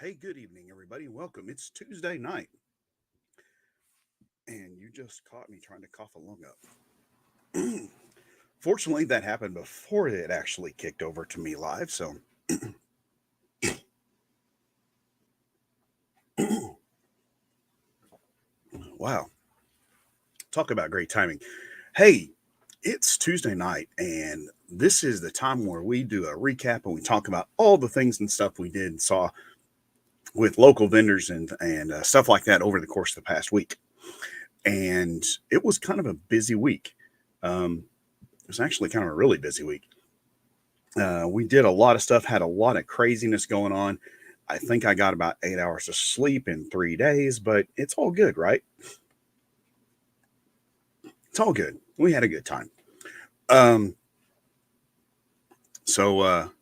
Hey, good evening, everybody. Welcome. It's Tuesday night, and you just caught me trying to cough a lung up. Fortunately, that happened before it actually kicked over to me live. So, wow, talk about great timing. Hey, it's Tuesday night, and this is the time where we do a recap and we talk about all the things and stuff we did and saw with local vendors and stuff like that over the course of the past week. And it was kind of a busy week. It was actually kind of a really busy week. We did a lot of stuff, had a lot of craziness going on. I think I got about 8 hours of sleep in 3 days, but it's all good, right? It's all good. We had a good time. Um, so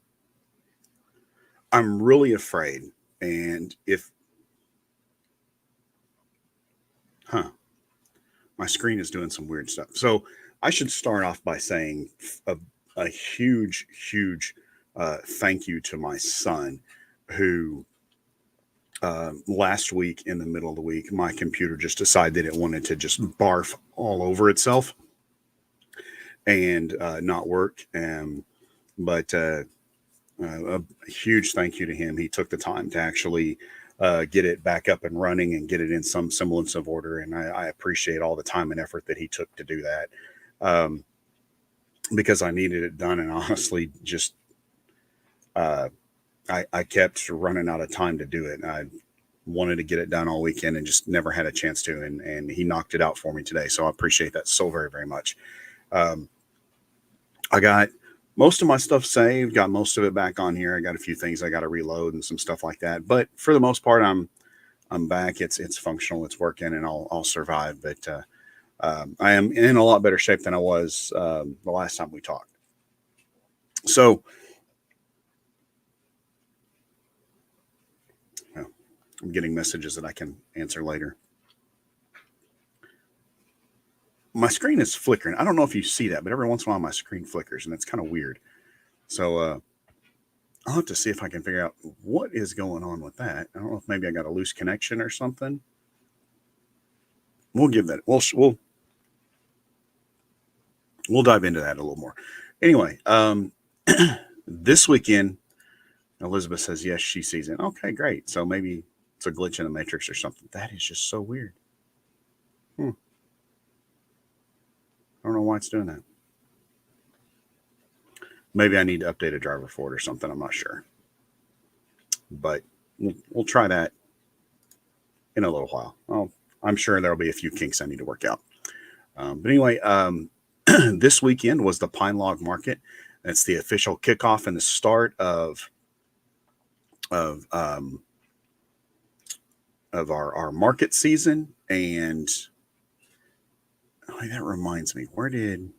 I'm really afraid, and if, huh, my screen is doing some weird stuff. So I should start off by saying a huge, huge thank you to my son who last week in the middle of the week, my computer just decided it wanted to just barf all over itself and not work. But a huge thank you to him. He took the time to actually get it back up and running and get it in some semblance of order. And I appreciate all the time and effort that he took to do that because I needed it done. And honestly, just uh, I kept running out of time to do it. I wanted to get it done all weekend and just never had a chance to. And he knocked it out for me today. So I appreciate that so very, very much. Um, I got most of my stuff saved, got most of it back on here. I got a few things I got to reload and some stuff like that. But for the most part, I'm back. It's functional. It's working, and I'll survive. But I am in a lot better shape than I was the last time we talked. So well, I'm getting messages that I can answer later. My screen is flickering. I don't know if you see that, but every once in a while my screen flickers, and it's kind of weird. So I'll have to see if I can figure out what is going on with that. I don't know if maybe I got a loose connection or something. We'll give that. We'll dive into that a little more. Anyway, this weekend, Elizabeth says yes, she sees it. Okay, great. So maybe it's a glitch in the matrix or something. That is just so weird. Hmm. I don't know why it's doing that. Maybe I need to update a driver for it or something. I'm not sure, but we'll try that in a little while. I'm sure there'll be a few kinks I need to work out. But anyway, this weekend was the Pine Log Market. It's the official kickoff and the start of um, of our market season. And oh, that reminds me, where did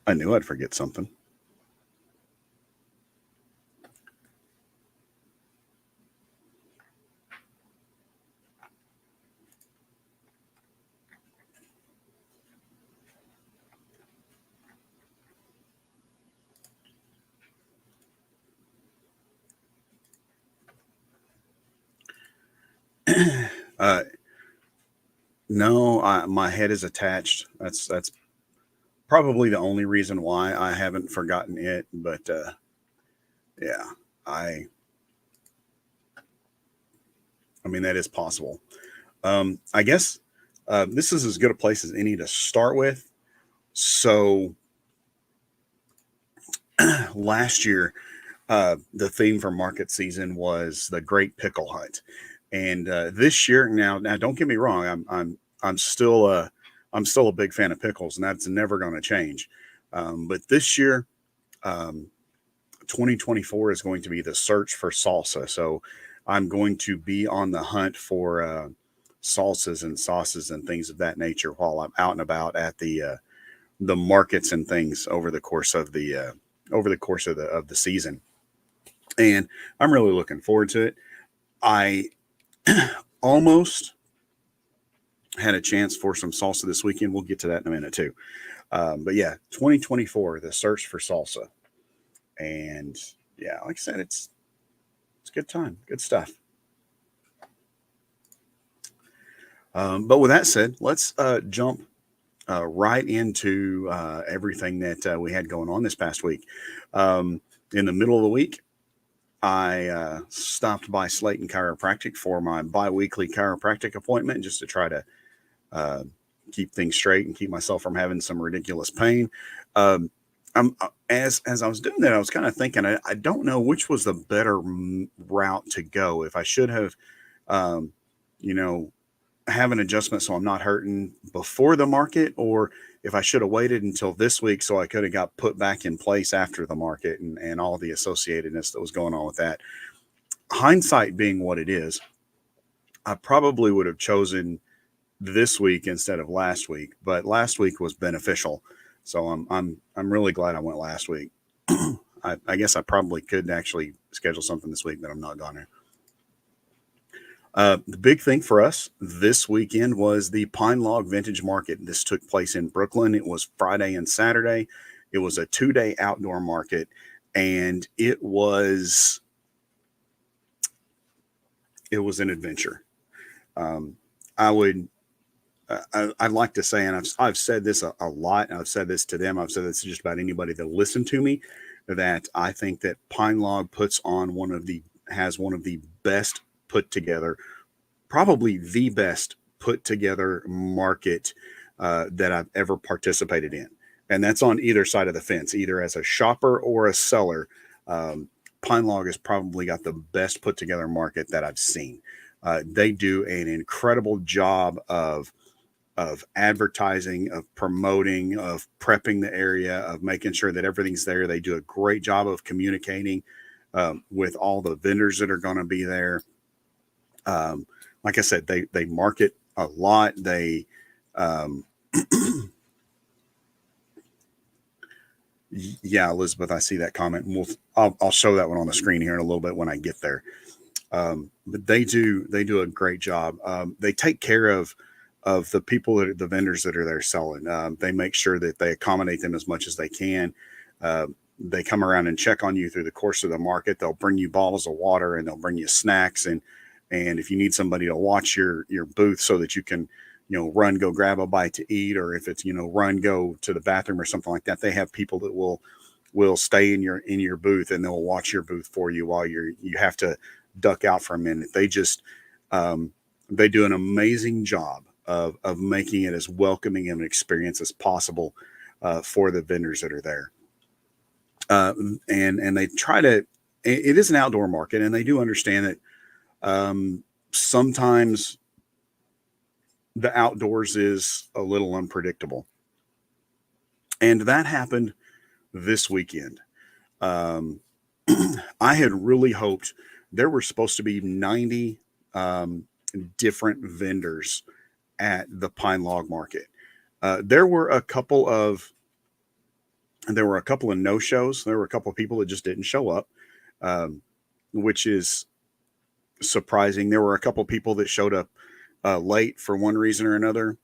I knew I'd forget something. uh, no, my head is attached. That's probably the only reason why I haven't forgotten it. But yeah, I I mean that is possible. I guess this is as good a place as any to start with. So last year, the theme for market season was the Great Pickle Hunt, and this year, now don't get me wrong, I'm still I'm still a big fan of pickles, and that's never going to change. But this year, um, 2024 is going to be the search for salsa. So I'm going to be on the hunt for salsas and sauces and things of that nature while I'm out and about at the markets and things over the course of the season. And I'm really looking forward to it. I almost had a chance for some salsa this weekend. We'll get to that in a minute too. But yeah, 2024, the search for salsa. And yeah, like I said, it's a good time, good stuff. But with that said, let's jump right into everything that we had going on this past week. In the middle of the week, I stopped by Slayton Chiropractic for my biweekly chiropractic appointment just to try to uh, keep things straight and keep myself from having some ridiculous pain. Um, as I was doing that, I was kind of thinking, I don't know which was the better route to go. If I should have, um, you know, have an adjustment so I'm not hurting before the market, or if I should have waited until this week so I could have got put back in place after the market and all the associatedness that was going on with that. Hindsight being what it is, I probably would have chosen this week instead of last week, but last week was beneficial. So I'm really glad I went last week. I guess I probably could actually schedule something this week, but I'm not going to. The big thing for us this weekend was the Pine Log Vintage Market. This took place in Brooklyn. It was Friday and Saturday. It was a 2-day outdoor market, and it was an adventure. Um, I would I'd like to say, and I've said this a lot. I've said this to them. I've said this to just about anybody that listened to me. That I think that Pine Log has one of the best put together, probably the best put together market that I've ever participated in, and that's on either side of the fence, either as a shopper or a seller. Um, Pine Log has probably got the best put together market that I've seen. They do an incredible job of advertising, of promoting, of prepping the area, of making sure that everything's there. They do a great job of communicating with all the vendors that are going to be there. Like I said, they market a lot. Um, yeah, Elizabeth, I see that comment. I'll show that one on the screen here in a little bit when I get there. But they do a great job. They take care of the people the vendors that are there selling. They make sure that they accommodate them as much as they can. They come around and check on you through the course of the market. They'll bring you bottles of water and they'll bring you snacks, and if you need somebody to watch your booth so that you can run, go grab a bite to eat, or if it's run, go to the bathroom or something like that, they have people that will stay in your booth and they'll watch your booth for you while you have to duck out for a minute. They do an amazing job of making it as welcoming of an experience as possible for the vendors that are there. And they try to. It is an outdoor market, and they do understand that sometimes the outdoors is a little unpredictable, and that happened this weekend. Um, I had really hoped there were supposed to be 90 different vendors at the Pine Log Market. There were a couple of no shows. There were a couple of people that just didn't show up, um, which is surprising. There were a couple of people that showed up late for one reason or another.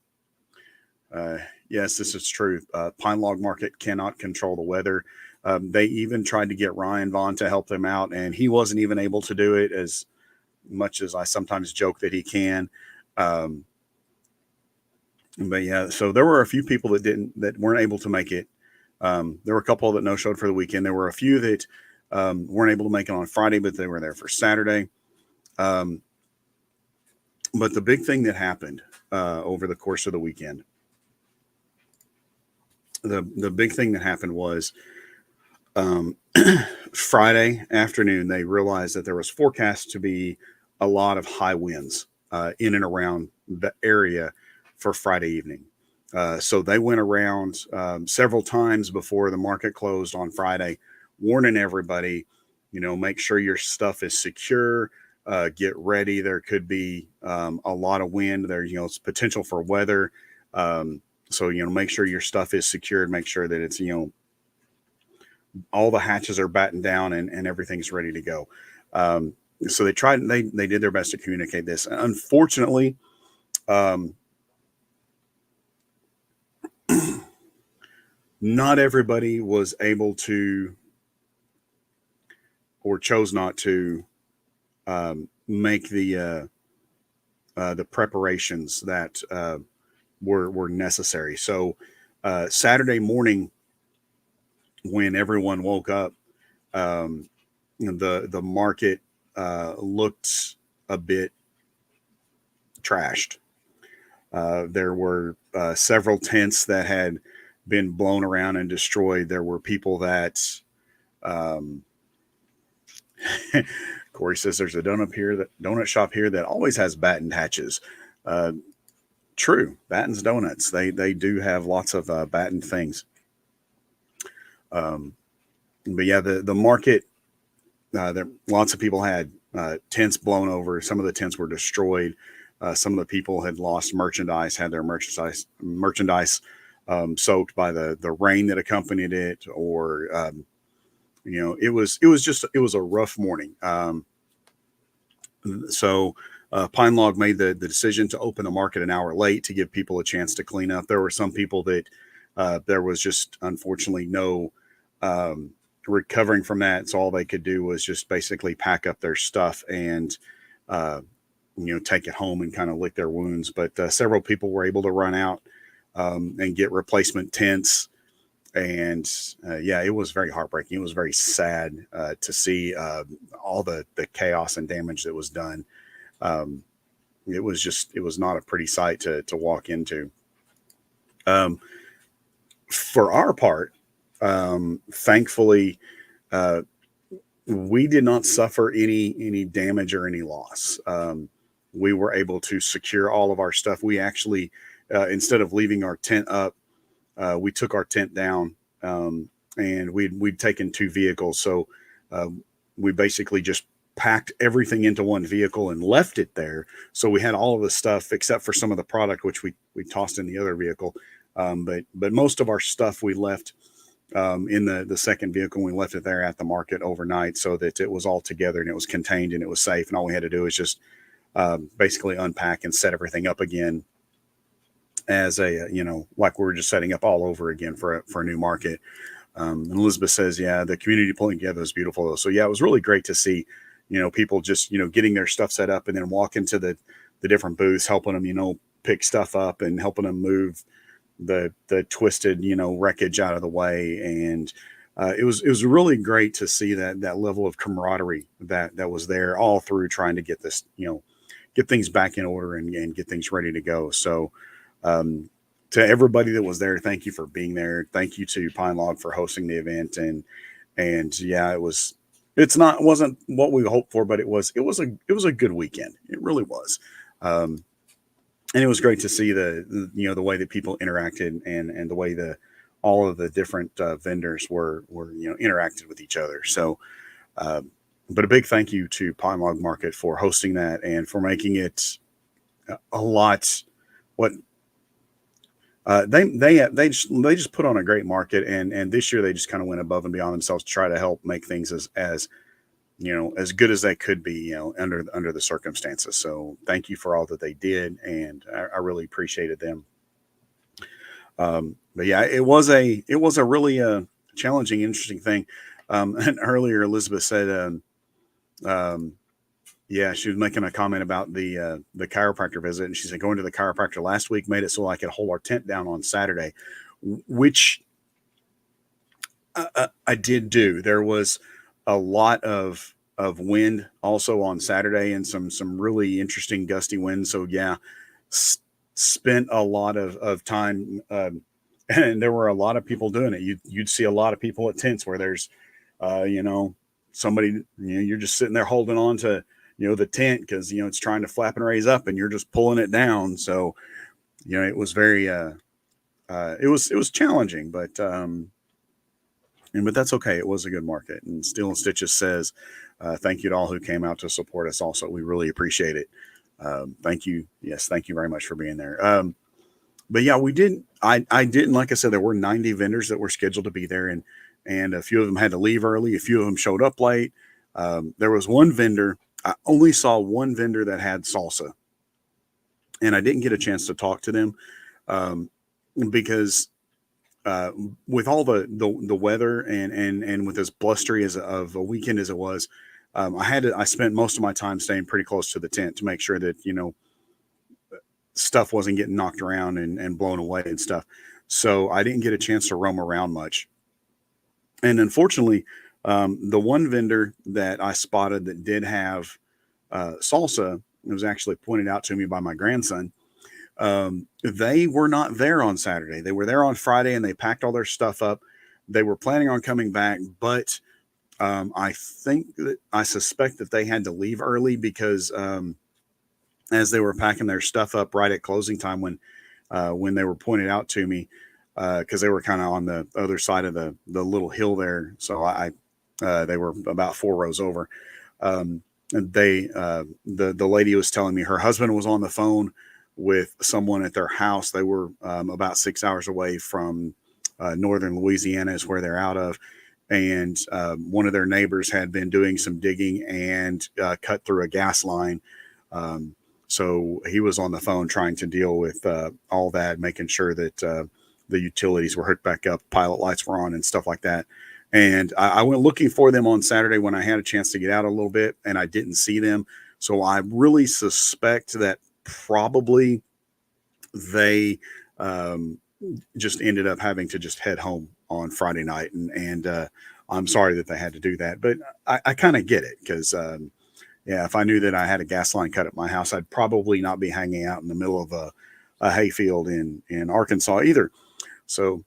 Uh, yes, this is true. Pine Log Market cannot control the weather. They even tried to get Ryan Vaughn to help them out, and he wasn't even able to do it, as much as I sometimes joke that he can. Um, but yeah, so there were a few people that weren't able to make it. There were a couple that no showed for the weekend. There were a few that weren't able to make it on Friday, but they were there for Saturday. Um, but the big thing that happened over the course of the weekend, the big thing that happened was um, Friday afternoon, they realized that there was forecast to be a lot of high winds in and around the area for Friday evening. So they went around several times before the market closed on Friday, warning everybody, make sure your stuff is secure. Get ready. There could be a lot of wind. There's potential for weather. So make sure your stuff is secured. Make sure that it's all the hatches are battened down and everything's ready to go. So they did their best to communicate this. Unfortunately, um, not everybody was able to or chose not to make the preparations that were necessary. So Saturday morning, when everyone woke up, um, the market looked a bit trashed. There were several tents that had been blown around and destroyed. There were people that um, Corey says there's a donut shop here that always has batten hatches. Uh, True, Batten's Donuts. They do have lots of batten things. Um, but yeah, the market. There lots of people had tents blown over. Some of the tents were destroyed. Some of the people had lost merchandise, had their merchandise soaked by the rain that accompanied it, or it was a rough morning. So Pine Log made the decision to open the market an hour late to give people a chance to clean up. There were some people that there was just unfortunately no um, recovering from that. So all they could do was just basically pack up their stuff and uh, take it home and kind of lick their wounds. But several people were able to run out and get replacement tents. And yeah, it was very heartbreaking. It was very sad to see all the chaos and damage that was done. Um, it was not a pretty sight to walk into. Um, for our part, thankfully, uh, we did not suffer any damage or any loss. We were able to secure all of our stuff. We actually, instead of leaving our tent up, we took our tent down, and we'd taken two vehicles, so uh, we basically just packed everything into one vehicle and left it there. So we had all of the stuff except for some of the product which we tossed in the other vehicle. But most of our stuff we left in the second vehicle. We left it there at the market overnight so that it was all together and it was contained and it was safe. And all we had to do was just basically unpack and set everything up again as a like we were just setting up all over again for a new market. And Elizabeth says, yeah, the community pulling together is beautiful though. So yeah, it was really great to see people just getting their stuff set up and then walking to the different booths, helping them pick stuff up and helping them move the twisted wreckage out of the way. And it was really great to see that level of camaraderie that was there all through trying to get this get things back in order and get things ready to go. So to everybody that was there, thank you for being there. Thank you to Pine Log for hosting the event. And yeah, it wasn't what we hoped for, but it was a good weekend. It really was. And it was great to see the way that people interacted and the way all of the different vendors were interacted with each other. So, but a big thank you to Pine Log Market for hosting that and for making it a lot. What they just put on a great market, and this year they just kind of went above and beyond themselves to try to help make things as as good as they could be, under the circumstances. So thank you for all that they did, and I really appreciated them. But yeah, it was a really challenging, interesting thing. And earlier Elizabeth said, um, yeah, she was making a comment about the chiropractor visit, and she said going to the chiropractor last week made it so I could hold our tent down on Saturday, which I did do. There was a lot of wind also on Saturday and some really interesting gusty winds. So yeah, spent a lot of time, and there were a lot of people doing it. You'd see a lot of people at tents where there's, somebody, you're just sitting there holding on to, the tent because it's trying to flap and raise up, and you're just pulling it down. So it was very, it was challenging, but that's okay. It was a good market. And Steel and Stitches says, thank you to all who came out to support us. Also, we really appreciate it. Thank you. Yes, thank you very much for being there. But yeah, we didn't. I didn't. Like I said, there were 90 vendors that were scheduled to be there, and a few of them had to leave early. A few of them showed up late. There was one vendor. I only saw one vendor that had salsa, and I didn't get a chance to talk to them because uh, with all the weather and with as blustery as of a weekend as it was, I spent most of my time staying pretty close to the tent to make sure that stuff wasn't getting knocked around and blown away and stuff. So I didn't get a chance to roam around much. And unfortunately, the one vendor that I spotted that did have salsa, it was actually pointed out to me by my grandson. They were not there on Saturday. They were there on Friday and they packed all their stuff up. They were planning on coming back, but I suspect that they had to leave early because as they were packing their stuff up right at closing time when they were pointed out to me, because they were kind of on the other side of the little hill there. So they were about 4 rows over. And the lady was telling me her husband was on the phone with someone at their house. They were about 6 hours away from northern Louisiana is where they're out of. And one of their neighbors had been doing some digging and cut through a gas line. So he was on the phone trying to deal with all that, making sure that the utilities were hooked back up, pilot lights were on and stuff like that. And I went looking for them on Saturday when I had a chance to get out a little bit and I didn't see them. So I really suspect that probably they just ended up having to just head home on Friday night. And I'm sorry that they had to do that, but I kind of get it because, yeah, if I knew that I had a gas line cut at my house, I'd probably not be hanging out in the middle of a hayfield in Arkansas either. So,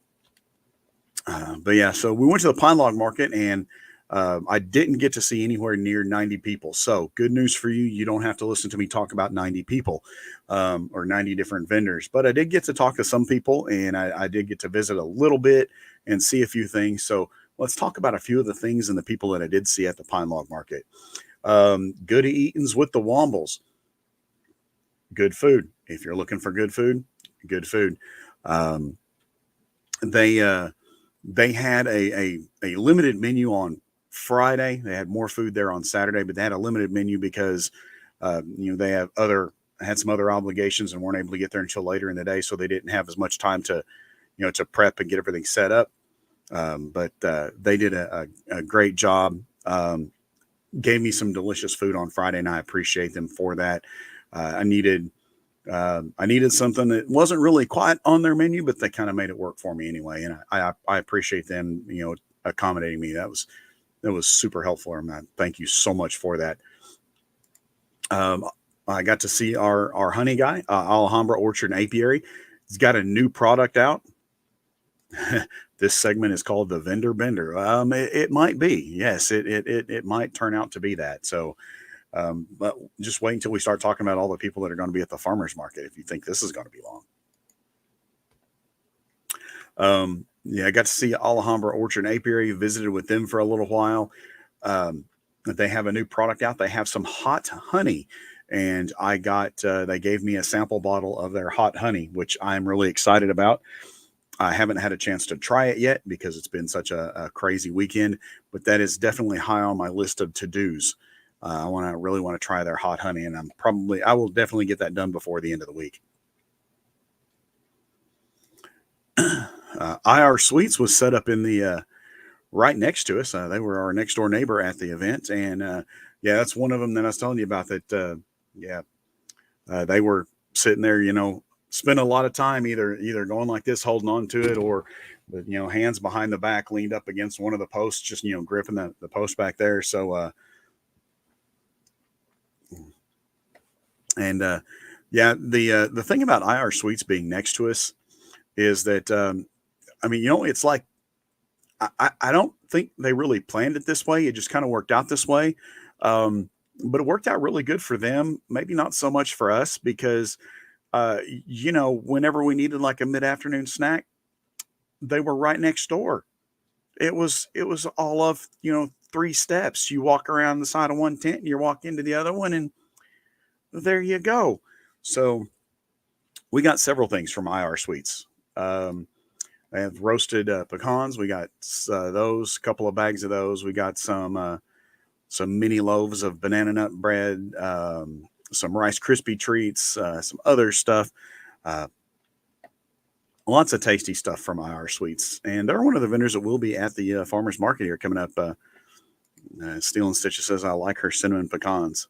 but yeah, so we went to the pine log market and I didn't get to see anywhere near 90 people. So good news for you. You don't have to listen to me talk about 90 people or 90 different vendors, but I did get to talk to some people and I did get to visit a little bit and see a few things. So let's talk about a few of the things and the people that I did see at the pine log market. Good eatings with the Wombles. Good food. If you're looking for good food, good food. Um, they had a limited menu on Friday. They had more food there on Saturday, but they had a limited menu because they had some other obligations and weren't able to get there until later in the day, so they didn't have as much time to to prep and get everything set up. But they did a great job. Gave me some delicious food on Friday, and I appreciate them for that. I needed something that wasn't really quite on their menu, but they kind of made it work for me anyway. And I appreciate them, accommodating me. That was super helpful. And I thank you so much for that. I got to see our honey guy, Alhambra Orchard and Apiary. He's got a new product out. This segment is called the Vendor Bender. It might be, yes, it might turn out to be that. So, but just wait until we start talking about all the people that are going to be at the farmers market. If you think this is going to be long, yeah, I got to see Alhambra Orchard and Apiary. Visited with them for a little while. They have a new product out. They have some hot honey, and they gave me a sample bottle of their hot honey, which I'm really excited about. I haven't had a chance to try it yet because it's been such a crazy weekend, but that is definitely high on my list of to-dos. I really want to try their hot honey, and I will definitely get that done before the end of the week. IR Sweets was set up in the right next to us. They were our next door neighbor at the event, and yeah, that's one of them that I was telling you about. That they were sitting there, spend a lot of time either going like this, holding on to it, or with hands behind the back, leaned up against one of the posts, just gripping the post back there. So yeah, the thing about IR Suites being next to us is that it's like I don't think they really planned it this way. It just kind of worked out this way. But it worked out really good for them. Maybe not so much for us because whenever we needed like a mid-afternoon snack, they were right next door. It was all of, 3 steps. You walk around the side of one tent and you walk into the other one and there you go. So we got several things from IR Sweets. They have roasted pecans. We got those, couple of bags of those. We got some mini loaves of banana nut bread, some Rice Krispie treats, some other stuff. Lots of tasty stuff from IR Sweets, and they're one of the vendors that will be at the farmers market here coming up. Steel and Stitches says I like her cinnamon pecans.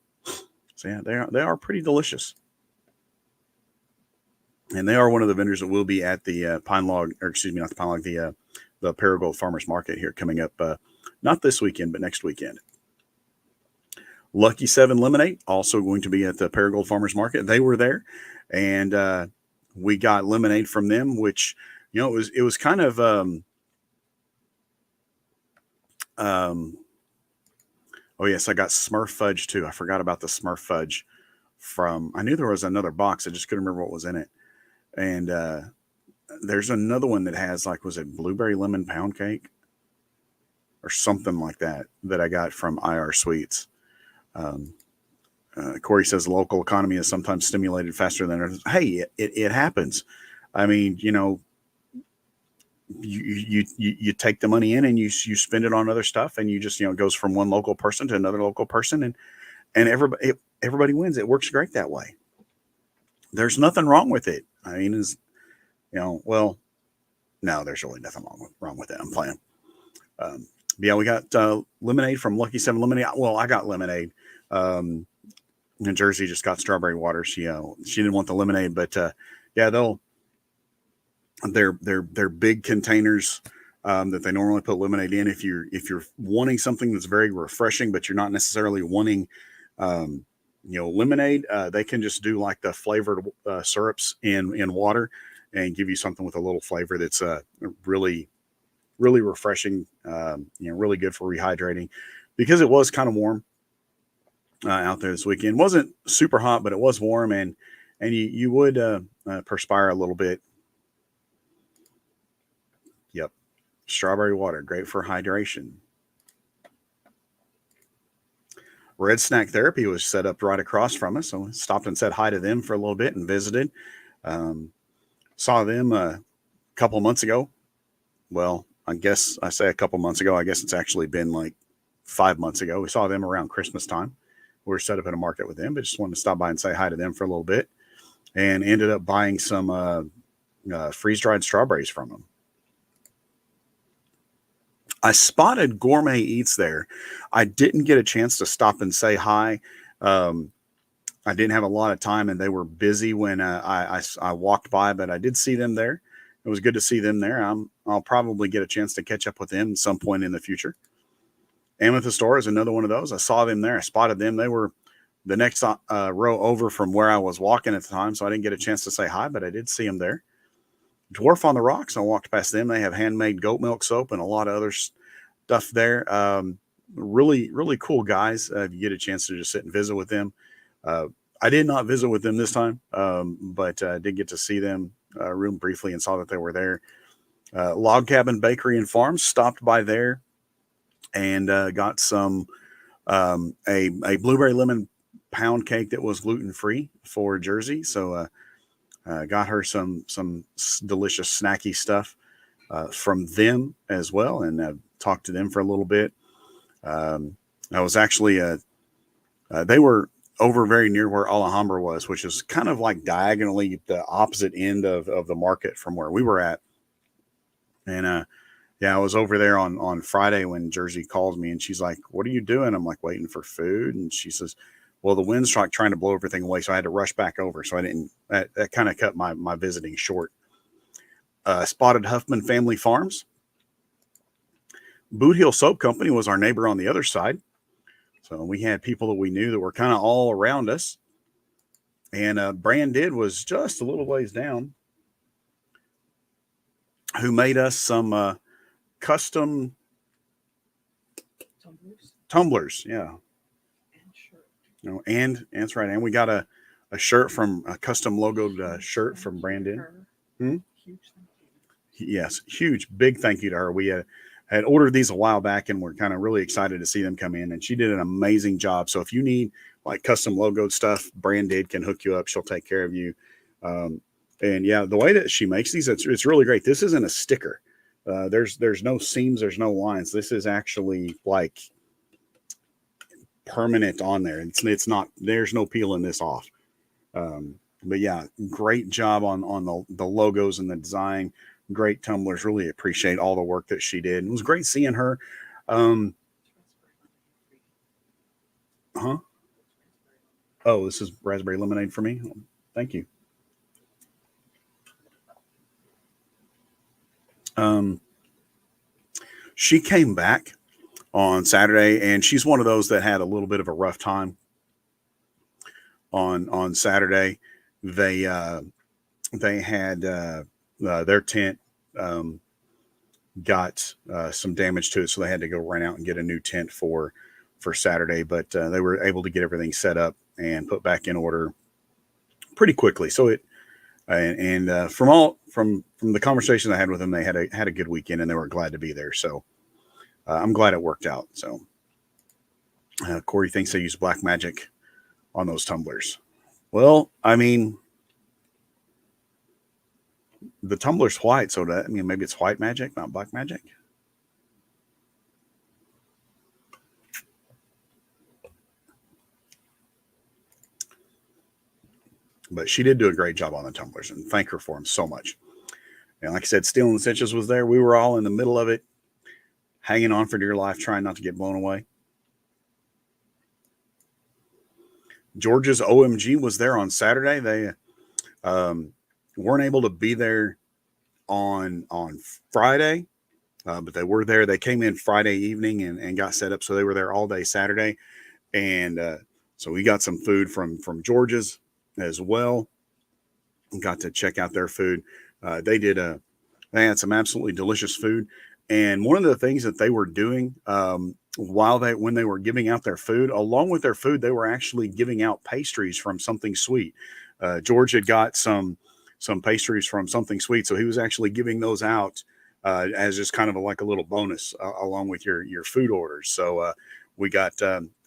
So yeah, they are pretty delicious, and they are one of the vendors that will be at the Pine Log, or excuse me, not the Pine Log, the Paragould Farmers Market here coming up. Not this weekend, but next weekend. Lucky 7 Lemonade also going to be at the Paragould Farmers Market. They were there, and we got lemonade from them, which it was kind of oh yes, I got Smurf fudge too. I forgot about the Smurf fudge from. I knew there was another box. I just couldn't remember what was in it. And there's another one that has was it blueberry lemon pound cake or something like that I got from IR Sweets. Corey says the local economy is sometimes stimulated faster than others. Hey, it happens. I mean, you take the money in and you spend it on other stuff, and you just it goes from one local person to another local person, and everybody wins. It works great that way. There's nothing wrong with it. I mean, well, no, there's really nothing wrong with it. I'm playing. Yeah, we got lemonade from Lucky 7 Lemonade. Well, I got lemonade. And Jersey just got strawberry water. She didn't want the lemonade, but yeah, they're big containers that they normally put lemonade in. If you're wanting something that's very refreshing, but you're not necessarily wanting lemonade, they can just do like the flavored syrups in water and give you something with a little flavor that's really really refreshing, really good for rehydrating, because it was kind of warm out there this weekend. It wasn't super hot, but it was warm, and you would perspire a little bit. Yep. Strawberry water, great for hydration. Red Snack Therapy was set up right across from us, so we stopped and said hi to them for a little bit and visited. Saw them a couple months ago. Well, I guess I say a couple months ago. I guess it's actually been like 5 months ago. We saw them around Christmas time. We were set up in a market with them, but just wanted to stop by and say hi to them for a little bit, and ended up buying some freeze-dried strawberries from them. I spotted Gourmet Eats there. I didn't get a chance to stop and say hi. I didn't have a lot of time, and they were busy when I walked by, but I did see them there. It was good to see them there. I'll probably get a chance to catch up with them at some point in the future. Amethyst Store is another one of those. I saw them there. I spotted them. They were the next row over from where I was walking at the time, so I didn't get a chance to say hi, but I did see them there. Dwarf on the Rocks, I walked past them. They have handmade goat milk soap and a lot of other stuff there. Really, really cool guys. If you get a chance to just sit and visit with them. I did not visit with them this time, but did get to see them real briefly and saw that they were there. Log Cabin Bakery and Farms, stopped by there and got some a blueberry lemon pound cake that was gluten-free for Jersey. So got her some delicious snacky stuff from them as well, and talked to them for a little bit. I was actually they were over very near where Alhambra was, which is kind of like diagonally the opposite end of the market from where we were at. And yeah, I was over there on Friday when Jersey called me, and she's like, "What are you doing?" I'm like, "Waiting for food." And she says, "Well, the wind's trying to blow everything away, so I had to rush back over." So I didn't. That kind of cut my visiting short. Spotted Huffman Family Farms. Boot Hill Soap Company was our neighbor on the other side. So we had people that we knew that were kind of all around us. And Brandon was just a little ways down, who made us some custom tumblers. Yeah. And that's right. And we got a shirt from a custom logoed shirt from Brandon. Yes, huge, big thank you to her. We had ordered these a while back, and we're kind of really excited to see them come in. And she did an amazing job. So if you need like custom logoed stuff, Brandon can hook you up. She'll take care of you. And yeah, the way that she makes these, it's really great. This isn't a sticker. There's no seams, there's no lines. This is actually like permanent on there. It's not. There's no peeling this off. But yeah, great job on the logos and the design. Great tumblers. Really appreciate all the work that she did. It was great seeing her. Um, huh? Oh, this is raspberry lemonade for me. Thank you. Um, she came back on Saturday, and she's one of those that had a little bit of a rough time on Saturday. They they had their tent um, got some damage to it, so they had to go run out and get a new tent for Saturday. But they were able to get everything set up and put back in order pretty quickly. So it and from the conversation I had with them, they had a good weekend and they were glad to be there. So I'm glad it worked out. So Corey thinks they use black magic on those tumblers. Well, I mean, the tumbler's white, so that I mean maybe it's white magic, not black magic. But she did do a great job on the tumblers, and thank her for them so much. And like I said, Stealing the Stitches was there. We were all in the middle of it, hanging on for dear life, trying not to get blown away. George's OMG was there on Saturday. They weren't able to be there on Friday, but they were there. They came in Friday evening and got set up, so they were there all day Saturday. And so we got some food from George's as well. Got to check out their food. They had some absolutely delicious food. And one of the things that they were doing when they were giving out their food, along with their food, they were actually giving out pastries from Something Sweet. George had got some pastries from Something Sweet, so he was actually giving those out as just kind of like a little bonus along with your food orders. So we got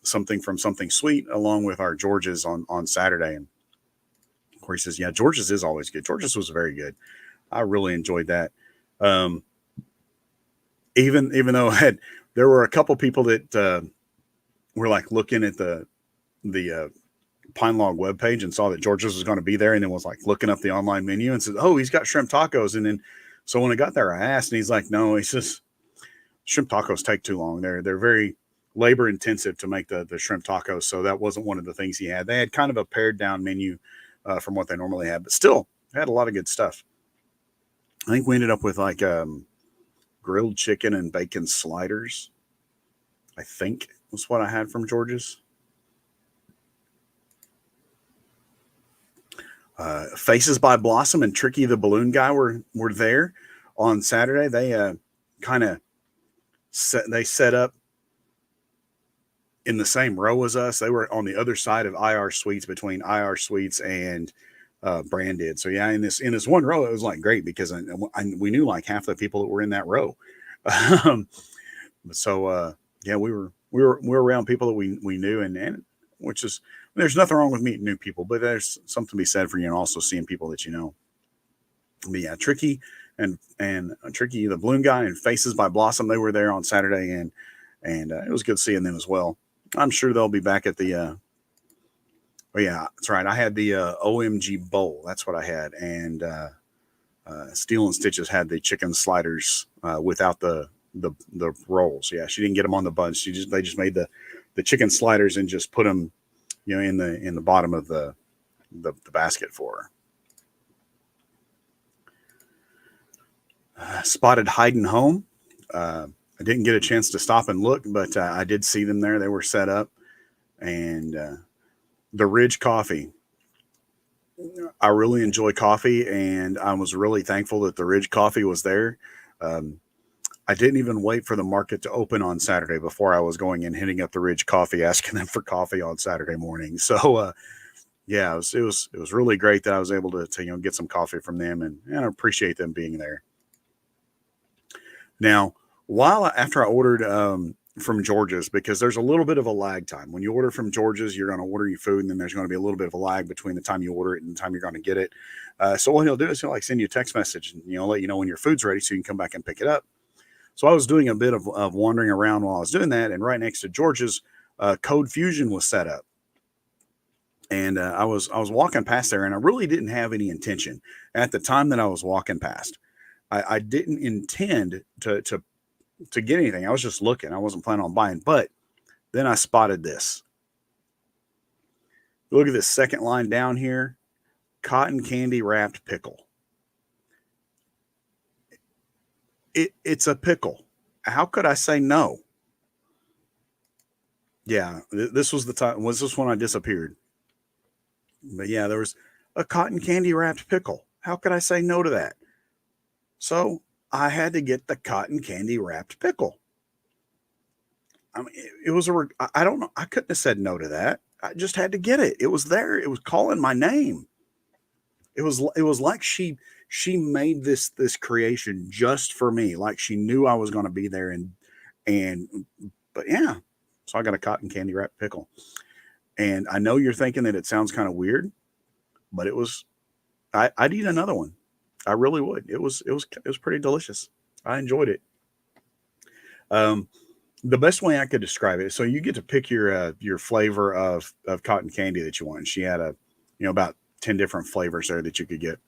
something from Something Sweet along with our George's on Saturday. And Corey says, "Yeah, George's is always good. George's was very good. I really enjoyed that." Um, even though there were a couple people that were like looking at the Pine Log webpage and saw that George's was going to be there, and then was like looking up the online menu and said, "Oh, he's got shrimp tacos." And then so when I got there, I asked, and he's like, "No, he says shrimp tacos take too long. They're very labor intensive to make the shrimp tacos, so that wasn't one of the things he had. They had kind of a pared down menu from what they normally had, but still had a lot of good stuff. I think we ended up with like grilled chicken and bacon sliders. I think was what I had from George's. Faces by Blossom and Tricky the Balloon Guy were there on Saturday. They kind of set up in the same row as us. They were on the other side of IR Suites, between IR Suites and Branded. So yeah, in this one row, it was like great because we knew like half the people that were in that row. So yeah, we were around people that we knew, and which is, there's nothing wrong with meeting new people, but there's something to be said for also seeing people that you know. But yeah, Tricky and Tricky the Balloon Guy and Faces by Blossom, they were there on Saturday, and it was good seeing them as well. I'm sure they'll be back at the. Oh yeah, that's right. I had the OMG bowl. That's what I had, and Steel and Stitches had the chicken sliders without the rolls. Yeah, she didn't get them on the buns. They just made the chicken sliders and just put them, in the bottom of the basket for her. Spotted Hiding Home. I didn't get a chance to stop and look, but I did see them there. They were set up, and the Ridge Coffee. I really enjoy coffee, and I was really thankful that the Ridge Coffee was there. I didn't even wait for the market to open on Saturday before I was going and hitting up the Ridge Coffee, asking them for coffee on Saturday morning. So yeah, it was really great that I was able to get some coffee from them, and I appreciate them being there. Now, after I ordered from George's, because there's a little bit of a lag time. When you order from George's, you're going to order your food, and then there's going to be a little bit of a lag between the time you order it and the time you're going to get it. So what he'll do is he'll like send you a text message and let you know when your food's ready, so you can come back and pick it up. So I was doing a bit of wandering around while I was doing that, and right next to George's, Code Fusion was set up. And I was walking past there, and I really didn't have any intention at the time that I was walking past. I didn't intend to get anything. I was just looking. I wasn't planning on buying. But then I spotted this. Look at this second line down here: cotton candy wrapped pickle. It's a pickle. How could I say no? Yeah, this was the time. Was this when I disappeared? But yeah, there was a cotton candy wrapped pickle. How could I say no to that? So I had to get the cotton candy wrapped pickle. I mean, it was I don't know. I couldn't have said no to that. I just had to get it. It was there. It was calling my name. It was like she made this creation just for me. Like she knew I was going to be there, and but yeah. So I got a cotton candy wrapped pickle. And I know you're thinking that it sounds kind of weird, but it was. I'd eat another one. I really would. It was pretty delicious. I enjoyed it. Um, the best way I could describe it. So you get to pick your flavor of cotton candy that you want. She had about 10 different flavors there that you could get.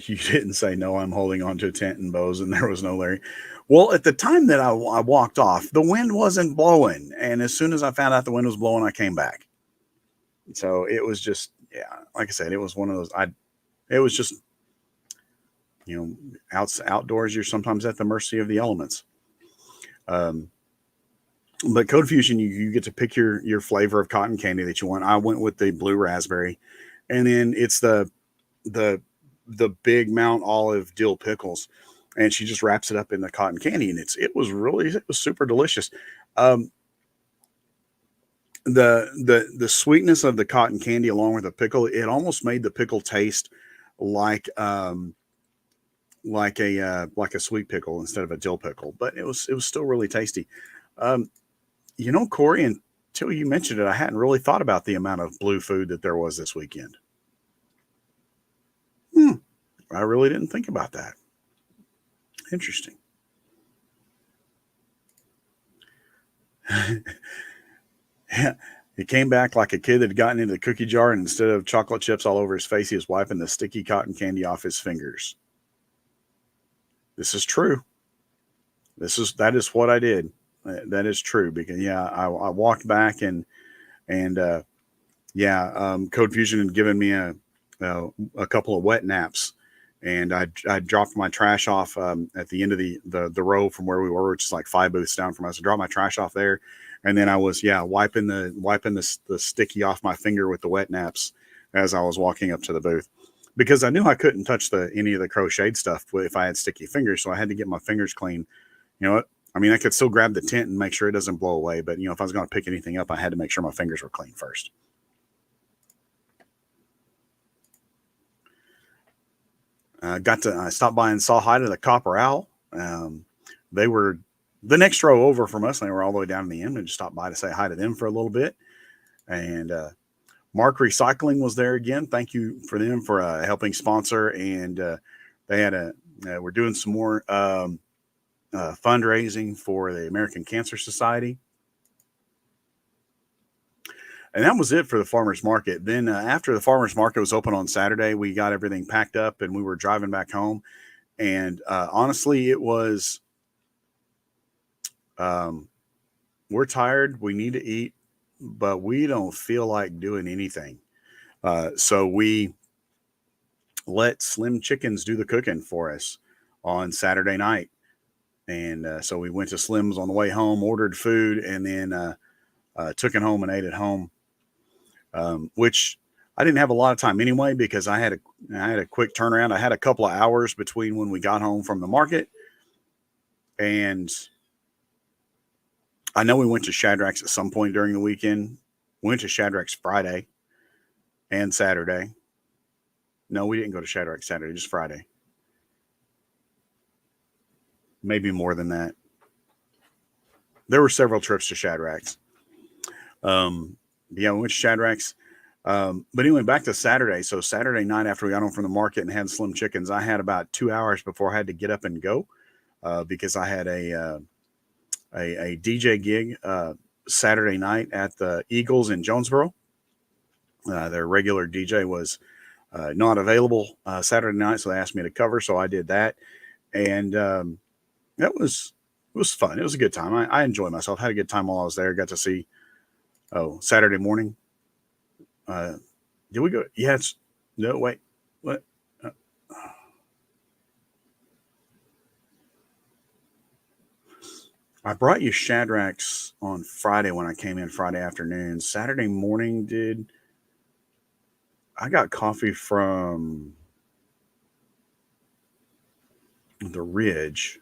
You didn't say no. I'm holding on to a tent and bows, and there was no Larry. Well, at the time that I walked off, the wind wasn't blowing, and as soon as I found out the wind was blowing, I came back. So it was just, yeah, like I said, it was one of those. It was just, outdoors. You're sometimes at the mercy of the elements. Um, but Code Fusion, you get to pick your flavor of cotton candy that you want. I went with the blue raspberry, and then it's the the big Mount Olive dill pickles, and she just wraps it up in the cotton candy, and it was super delicious. Um, the sweetness of the cotton candy along with the pickle, it almost made the pickle taste like like a sweet pickle instead of a dill pickle, but it was still really tasty. Um, Corey, until you mentioned it, I hadn't really thought about the amount of blue food that there was this weekend. Hmm, I really didn't think about that. Interesting. Yeah. He came back like a kid that had gotten into the cookie jar, and instead of chocolate chips all over his face, he was wiping the sticky cotton candy off his fingers. This is true. That is what I did. That is true because yeah, I walked back and yeah, Code Fusion had given me a couple of wet naps, and I dropped my trash off at the end of the row from where we were, which is like 5 booths down from us. I dropped my trash off there, and then I was wiping the sticky off my finger with the wet naps as I was walking up to the booth because I knew I couldn't touch any of the crocheted stuff if I had sticky fingers, so I had to get my fingers clean. You know what? I mean, I could still grab the tent and make sure it doesn't blow away, but if I was going to pick anything up, I had to make sure my fingers were clean first. I stopped by and saw hi to the Copper Owl. They were the next row over from us, and they were all the way down in the end. And just stopped by to say hi to them for a little bit. And Mark Recycling was there again. Thank you for them for helping sponsor. And they had we're doing some more fundraising for the American Cancer Society. And that was it for the farmers market. Then after the farmers market was open on Saturday, we got everything packed up and we were driving back home. And honestly, it was um, we're tired. We need to eat, but we don't feel like doing anything. So we let Slim Chickens do the cooking for us on Saturday night. And so we went to Slim's on the way home, ordered food, and then took it home and ate at home. Which I didn't have a lot of time anyway because I had a quick turnaround. I had a couple of hours between when we got home from the market, and I know we went to Shadrack's at some point during the weekend. We went to Shadrack's Friday and Saturday. No, we didn't go to Shadrack's Saturday, just Friday. Maybe more than that. There were several trips to Shadrack's. Yeah, we went to Shadrack's. But anyway, back to Saturday. So Saturday night after we got home from the market and had Slim Chickens, I had about 2 hours before I had to get up and go. because I had a DJ gig Saturday night at the Eagles in Jonesboro. Their regular DJ was not available Saturday night, so they asked me to cover. So I did that, and that was it was fun. It was a good time. I enjoyed myself. Had a good time while I was there. Got to see Saturday morning. Did we go? Yeah, it's no wait. What? I brought you Shadrack's on Friday when I came in Friday afternoon. Saturday morning, I got coffee from the Ridge.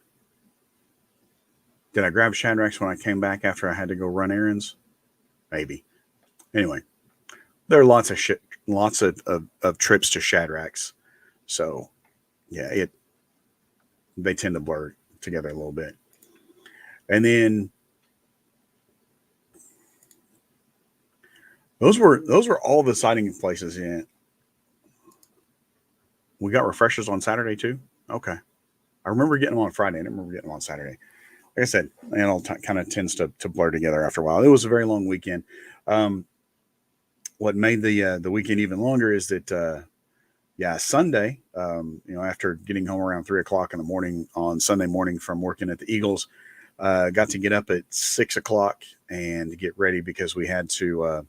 Did I grab Shadrack's when I came back after I had to go run errands? Maybe. Anyway, there are lots of trips to Shadrack's. So yeah, they tend to blur together a little bit. And then those were all the sighting places in. We got refreshers on Saturday too. Okay, I remember getting them on Friday. I didn't remember getting them on Saturday. Like I said, it all kind of tends to blur together after a while. It was a very long weekend. What made the weekend even longer is that Sunday, after getting home around 3 o'clock in the morning on Sunday morning from working at the Eagles, got to get up at 6 o'clock and get ready because we had to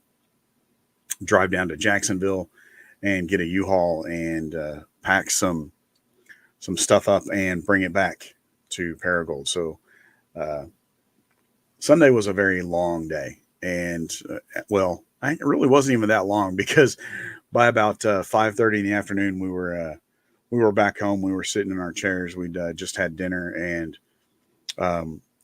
drive down to Jacksonville and get a U-Haul and pack some stuff up and bring it back to Paragould. So Sunday was a very long day, and it really wasn't even that long because by about 5:30 in the afternoon, we were back home. We were sitting in our chairs. We'd just had dinner, and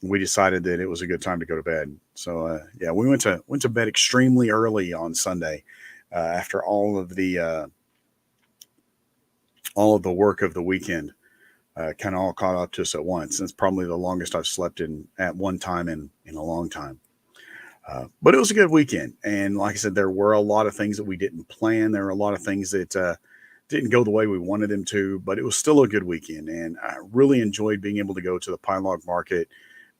we decided that it was a good time to go to bed. So we went to bed extremely early on Sunday after all of the work of the weekend. Kind of all caught up to us at once. It's probably the longest I've slept at one time in a long time. But it was a good weekend. And like I said, there were a lot of things that we didn't plan. There were a lot of things that didn't go the way we wanted them to, but it was still a good weekend. And I really enjoyed being able to go to the Pine Log Market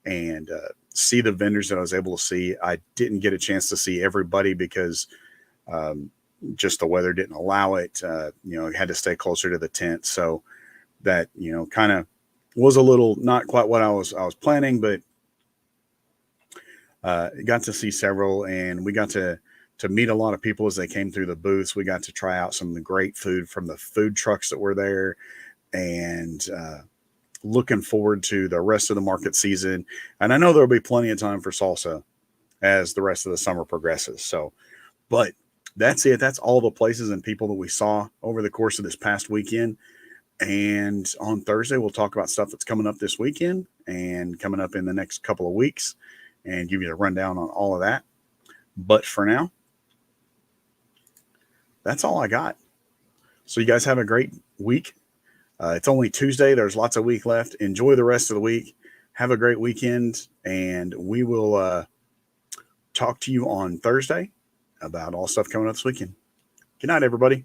and see the vendors that I was able to see. I didn't get a chance to see everybody because just the weather didn't allow it. I had to stay closer to the tent. So that, kind of was a little, not quite what I was planning, but got to see several, and we got to meet a lot of people as they came through the booths. We got to try out some of the great food from the food trucks that were there, and looking forward to the rest of the market season. And I know there'll be plenty of time for salsa as the rest of the summer progresses. So, but that's it. That's all the places and people that we saw over the course of this past weekend. And on Thursday, we'll talk about stuff that's coming up this weekend and coming up in the next couple of weeks and give you a rundown on all of that. But for now, that's all I got. So you guys have a great week. It's only Tuesday. There's lots of week left. Enjoy the rest of the week. Have a great weekend. And we will talk to you on Thursday about all stuff coming up this weekend. Good night, everybody.